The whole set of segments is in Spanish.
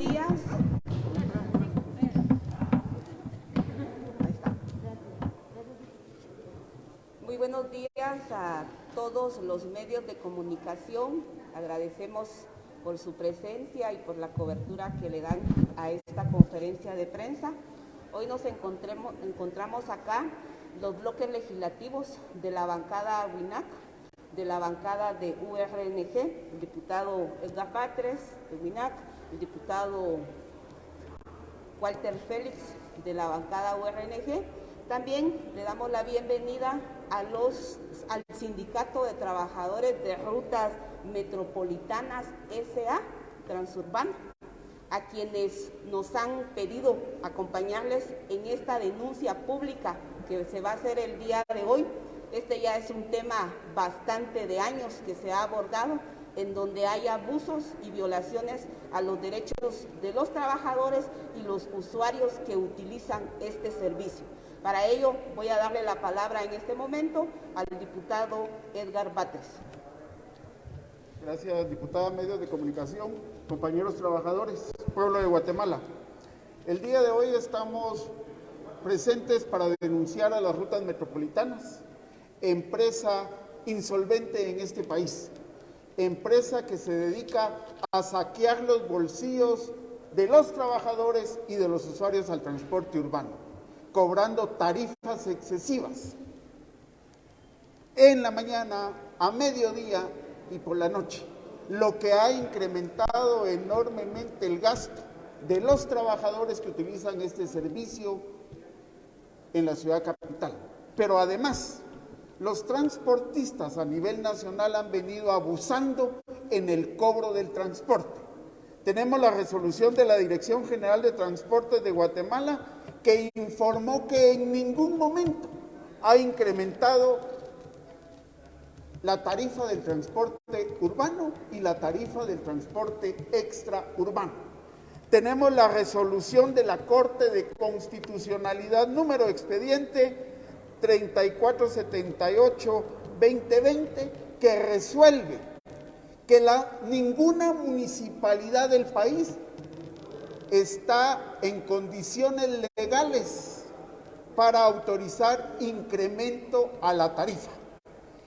días. Muy buenos días a todos los medios de comunicación. Agradecemos por su presencia y por la cobertura que le dan a esta conferencia de prensa. Hoy nos encontramos acá los bloques legislativos de la bancada WINAC, de la bancada de URNG, el diputado Edgar Batres de WINAC, el diputado Walter Félix de la bancada URNG. También le damos la bienvenida al Sindicato de Trabajadores de Rutas Metropolitanas S.A. Transurbana, a quienes nos han pedido acompañarles en esta denuncia pública que se va a hacer el día de hoy. Este ya es un tema bastante de años que se ha abordado, en donde hay abusos y violaciones a los derechos de los trabajadores y los usuarios que utilizan este servicio. Para ello voy a darle la palabra en este momento al diputado Edgar Batres. Gracias, diputada, medios de comunicación, compañeros trabajadores, pueblo de Guatemala. El día de hoy estamos presentes para denunciar a las rutas metropolitanas, empresa insolvente en este país, empresa que se dedica a saquear los bolsillos de los trabajadores y de los usuarios al transporte urbano, cobrando tarifas excesivas en la mañana, a mediodía y por la noche, lo que ha incrementado enormemente el gasto de los trabajadores que utilizan este servicio en la ciudad capital. Pero además, los transportistas a nivel nacional han venido abusando en el cobro del transporte. Tenemos la resolución de la Dirección General de Transportes de Guatemala que informó que en ningún momento ha incrementado la tarifa del transporte urbano y la tarifa del transporte extraurbano. Tenemos la resolución de la Corte de Constitucionalidad número expediente 3478-2020 que resuelve que ninguna municipalidad del país está en condiciones legales para autorizar incremento a la tarifa.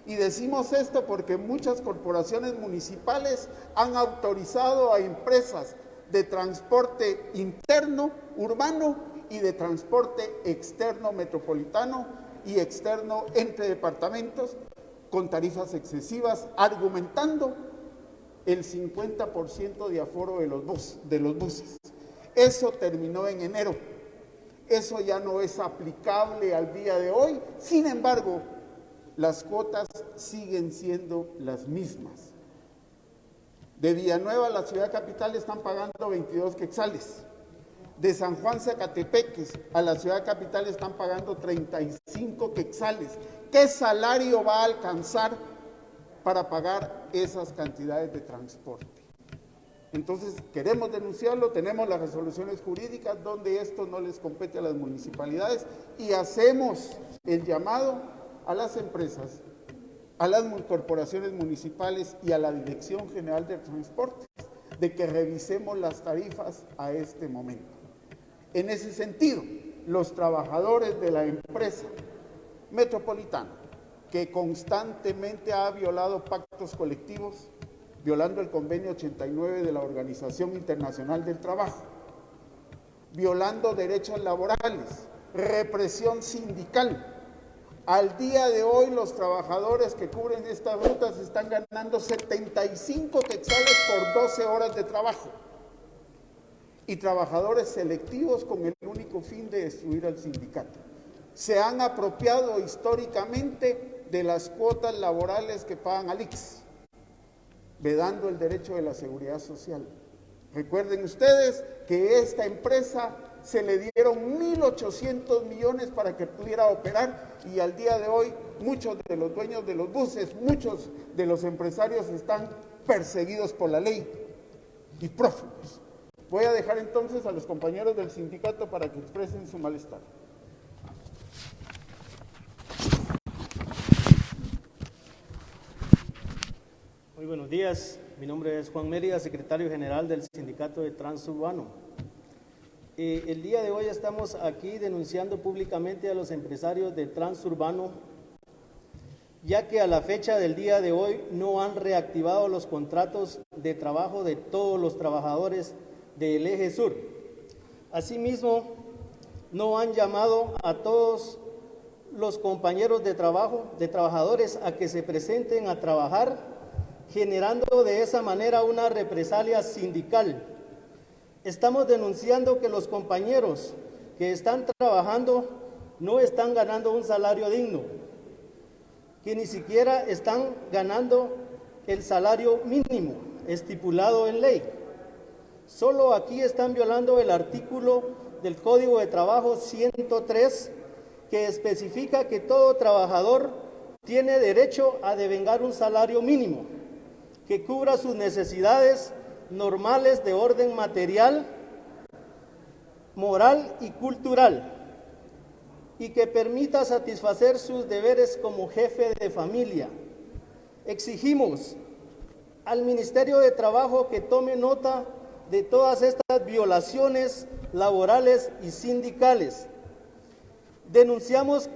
Y decimos esto porque muchas corporaciones municipales han autorizado a empresas de transporte interno urbano y de transporte externo metropolitano y externo entre departamentos con tarifas excesivas, argumentando el 50% de aforo de los buses. Eso terminó en enero. Eso ya no es aplicable al día de hoy. Sin embargo, las cuotas siguen siendo las mismas. De Villanueva a la ciudad capital están pagando 22 quetzales. De San Juan Zacatepeques a la ciudad capital están pagando 35 quetzales. ¿Qué salario va a alcanzar para pagar esas cantidades de transporte? Entonces, queremos denunciarlo, tenemos las resoluciones jurídicas donde esto no les compete a las municipalidades y hacemos el llamado a las empresas, a las corporaciones municipales y a la Dirección General de Transportes de que revisemos las tarifas a este momento. En ese sentido, los trabajadores de la empresa metropolitana, que constantemente ha violado pactos colectivos, violando el convenio 89 de la Organización Internacional del Trabajo, violando derechos laborales, represión sindical. Al día de hoy, los trabajadores que cubren estas rutas están ganando 75 quetzales por 12 horas de trabajo. Y trabajadores selectivos con el único fin de destruir al sindicato. Se han apropiado históricamente de las cuotas laborales que pagan al ICS, vedando el derecho de la seguridad social. Recuerden ustedes que esta empresa se le dieron 1.800 millones para que pudiera operar y al día de hoy muchos de los dueños de los buses, muchos de los empresarios están perseguidos por la ley y prófugos. Voy a dejar entonces a los compañeros del sindicato para que expresen su malestar. Muy buenos días. Mi nombre es Juan Mérida, secretario general del Sindicato de Transurbano. El día de hoy estamos aquí denunciando públicamente a los empresarios de Transurbano, ya que a la fecha del día de hoy no han reactivado los contratos de trabajo de todos los trabajadores del Eje Sur. Asimismo, no han llamado a todos los compañeros de trabajo, de trabajadores, a que se presenten a trabajar, generando de esa manera una represalia sindical. Estamos denunciando que los compañeros que están trabajando no están ganando un salario digno, que ni siquiera están ganando el salario mínimo estipulado en ley. Solo aquí están violando el artículo del Código de Trabajo 103, que especifica que todo trabajador tiene derecho a devengar un salario mínimo que cubra sus necesidades normales de orden material, moral y cultural, y que permita satisfacer sus deberes como jefe de familia. Exigimos al Ministerio de Trabajo que tome nota de todas estas violaciones laborales y sindicales. Denunciamos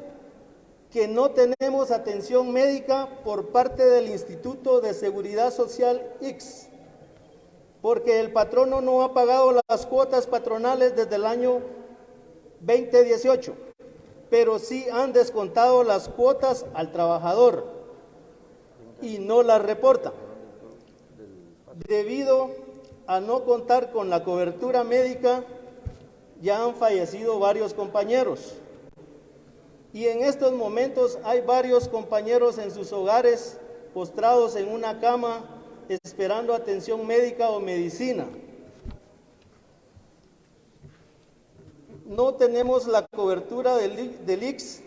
que no tenemos atención médica por parte del Instituto de Seguridad Social ICS, porque el patrono no ha pagado las cuotas patronales desde el año 2018, pero sí han descontado las cuotas al trabajador y no las reportan. Debido a no contar con la cobertura médica, ya han fallecido varios compañeros. Y en estos momentos hay varios compañeros en sus hogares postrados en una cama esperando atención médica o medicina. No tenemos la cobertura del ICS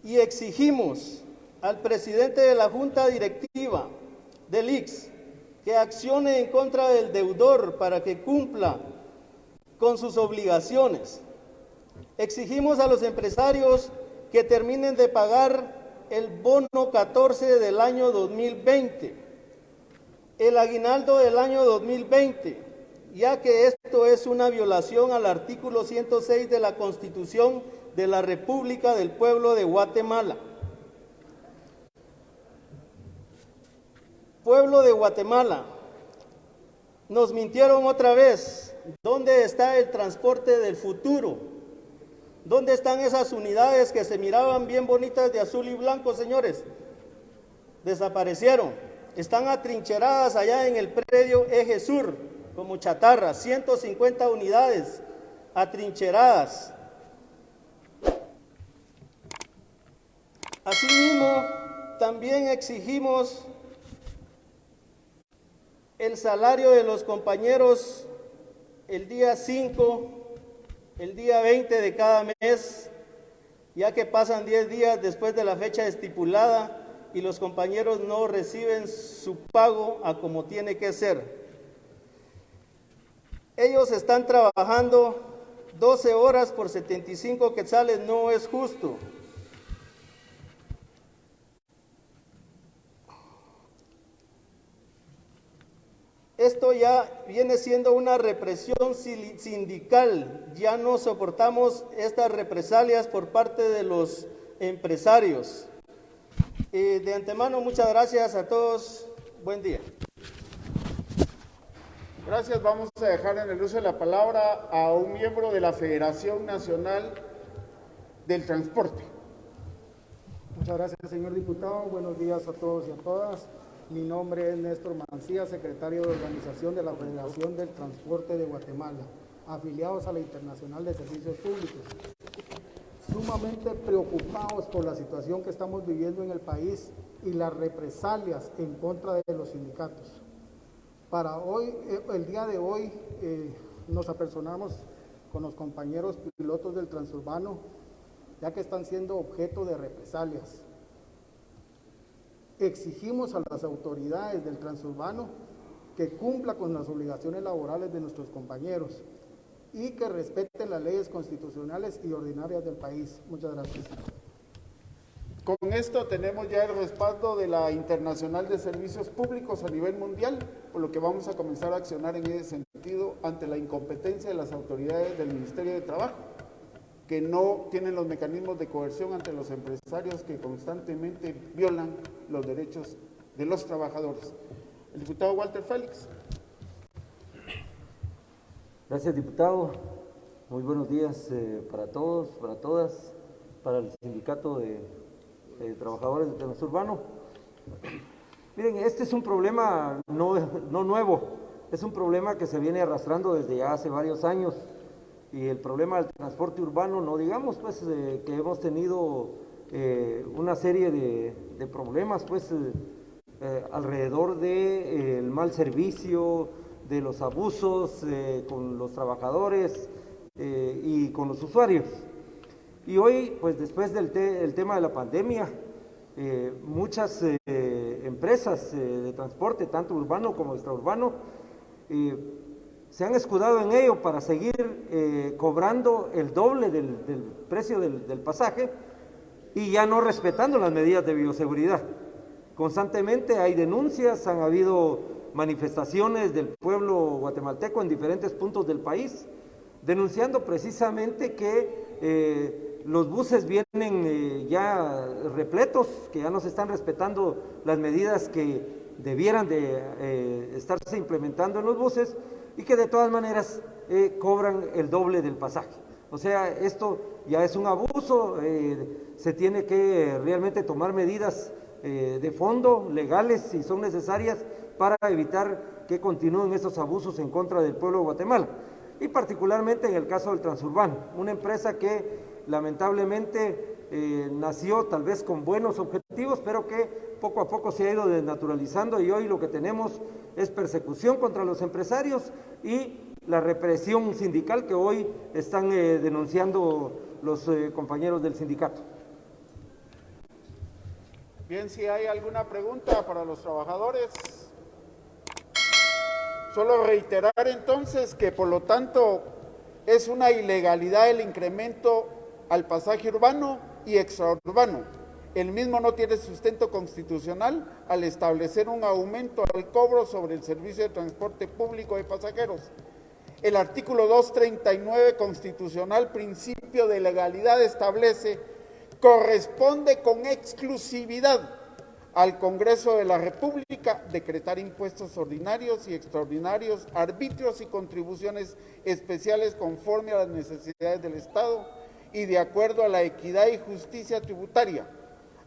y exigimos al presidente de la Junta Directiva del ICS que accione en contra del deudor para que cumpla con sus obligaciones. Exigimos a los empresarios que terminen de pagar el bono 14 del año 2020, el aguinaldo del año 2020, ya que esto es una violación al artículo 106 de la Constitución de la República del Pueblo de Guatemala. Pueblo de Guatemala, nos mintieron otra vez. ¿Dónde está el transporte del futuro? ¿Dónde están esas unidades que se miraban bien bonitas de azul y blanco, señores? Desaparecieron. Están atrincheradas allá en el predio Eje Sur, como chatarra, 150 unidades atrincheradas. Asimismo, también exigimos el salario de los compañeros el día 5, el día 20 de cada mes, ya que pasan 10 días después de la fecha estipulada y los compañeros no reciben su pago a como tiene que ser. Ellos están trabajando 12 horas por 75 quetzales, no es justo. Esto ya viene siendo una represión sindical, ya no soportamos estas represalias por parte de los empresarios. De antemano, muchas gracias a todos, buen día. Gracias, vamos a dejar en el uso de la palabra a un miembro de la Federación Nacional del Transporte. Muchas gracias, señor diputado. Buenos días a todos y a todas. Mi nombre es Néstor Mancía, secretario de Organización de la Federación del Transporte de Guatemala, afiliados a la Internacional de Servicios Públicos. Sumamente preocupados por la situación que estamos viviendo en el país y las represalias en contra de los sindicatos. Para hoy, el día de hoy, nos apersonamos con los compañeros pilotos del Transurbano, ya que están siendo objeto de represalias. Exigimos a las autoridades del Transurbano que cumpla con las obligaciones laborales de nuestros compañeros y que respeten las leyes constitucionales y ordinarias del país. Muchas gracias. Con esto tenemos ya el respaldo de la Internacional de Servicios Públicos a nivel mundial, por lo que vamos a comenzar a accionar en ese sentido ante la incompetencia de las autoridades del Ministerio de Trabajo, que no tienen los mecanismos de coerción ante los empresarios que constantemente violan los derechos de los trabajadores. El diputado Walter Félix. Gracias, diputado. Muy buenos días para todos, para todas, para el Sindicato de Trabajadores del Transurbano. Miren, este es un problema no nuevo, es un problema que se viene arrastrando desde ya hace varios años, y el problema del transporte urbano, no digamos pues que hemos tenido una serie de problemas pues alrededor del mal servicio, de los abusos con los trabajadores y con los usuarios. Y hoy, pues después del tema de la pandemia, muchas empresas de transporte, tanto urbano como extraurbano, se han escudado en ello para seguir cobrando el doble del precio del pasaje y ya no respetando las medidas de bioseguridad. Constantemente hay denuncias, han habido manifestaciones del pueblo guatemalteco en diferentes puntos del país, denunciando precisamente que los buses vienen ya repletos, que ya no se están respetando las medidas que debieran de estarse implementando en los buses, y que de todas maneras cobran el doble del pasaje. O sea, esto ya es un abuso, se tiene que realmente tomar medidas de fondo, legales, si son necesarias, para evitar que continúen estos abusos en contra del pueblo de Guatemala. Y particularmente en el caso del Transurbano, una empresa que lamentablemente nació tal vez con buenos objetivos, pero que poco a poco se ha ido desnaturalizando, y hoy lo que tenemos es persecución contra los empresarios y la represión sindical que hoy están denunciando los compañeros del sindicato. Bien, si hay alguna pregunta para los trabajadores. Solo reiterar entonces que por lo tanto es una ilegalidad el incremento al pasaje urbano y extraurbano. El mismo no tiene sustento constitucional al establecer un aumento al cobro sobre el servicio de transporte público de pasajeros. El artículo 239 constitucional, principio de legalidad, establece: corresponde con exclusividad al Congreso de la República decretar impuestos ordinarios y extraordinarios, arbitrios y contribuciones especiales conforme a las necesidades del Estado y de acuerdo a la equidad y justicia tributaria,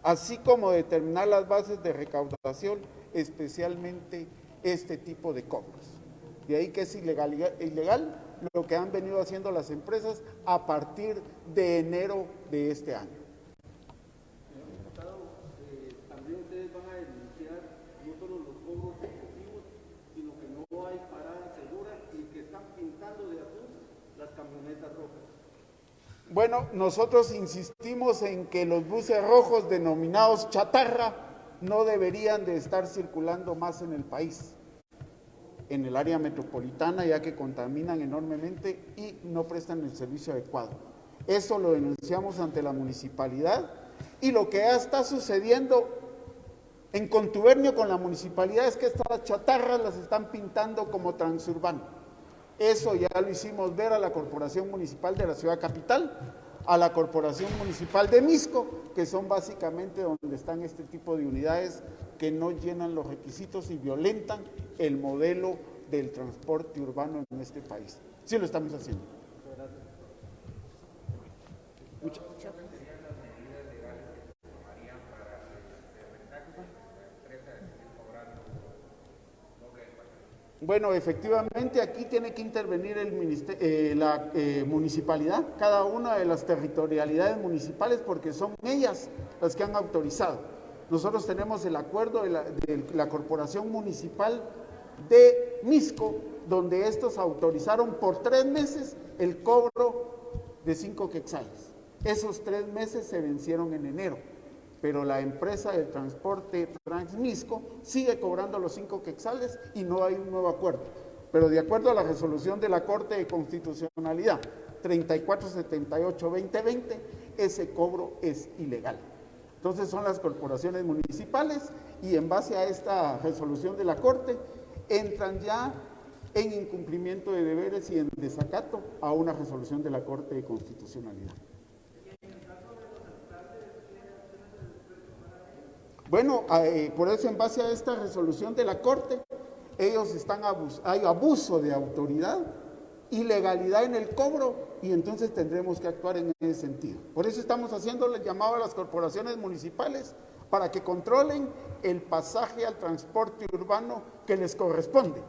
así como determinar las bases de recaudación, especialmente este tipo de cobros. De ahí que es ilegal lo que han venido haciendo las empresas a partir de enero de este año. También ustedes van a denunciar no solo los cobros excesivos, sino que no hay parada segura y que están pintando de azul las camionetas rojas. Bueno, nosotros insistimos en que los buses rojos denominados chatarra no deberían de estar circulando más en el país, en el área metropolitana, ya que contaminan enormemente y no prestan el servicio adecuado. Eso lo denunciamos ante la municipalidad, y lo que ya está sucediendo en contubernio con la municipalidad es que estas chatarras las están pintando como transurbano. Eso ya lo hicimos ver a la Corporación Municipal de la Ciudad Capital, a la Corporación Municipal de Misco, que son básicamente donde están este tipo de unidades que no llenan los requisitos y violentan el modelo del transporte urbano en este país. Sí lo estamos haciendo. Muchas gracias. Bueno, efectivamente aquí tiene que intervenir la municipalidad, cada una de las territorialidades municipales, porque son ellas las que han autorizado. Nosotros tenemos el acuerdo de la Corporación Municipal de Misco, donde estos autorizaron por 3 meses el cobro de 5 quetzales. Esos 3 meses se vencieron en enero, pero la empresa de transporte Transmisco sigue cobrando los 5 quetzales y no hay un nuevo acuerdo. Pero de acuerdo a la resolución de la Corte de Constitucionalidad 3478-2020, ese cobro es ilegal. Entonces son las corporaciones municipales y en base a esta resolución de la Corte entran ya en incumplimiento de deberes y en desacato a una resolución de la Corte de Constitucionalidad. Bueno, por eso en base a esta resolución de la Corte, ellos hay abuso de autoridad, ilegalidad en el cobro y entonces tendremos que actuar en ese sentido. Por eso estamos haciéndole llamado a las corporaciones municipales para que controlen el pasaje al transporte urbano que les corresponde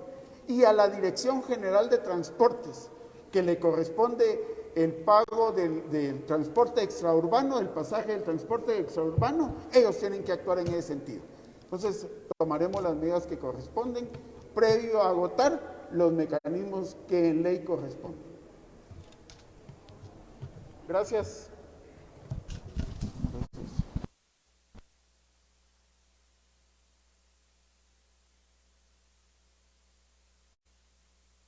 y a la Dirección General de Transportes que le corresponde el pago del transporte extraurbano, el pasaje del transporte extraurbano, ellos tienen que actuar en ese sentido. Entonces tomaremos las medidas que corresponden previo a agotar los mecanismos que en ley corresponden. Gracias.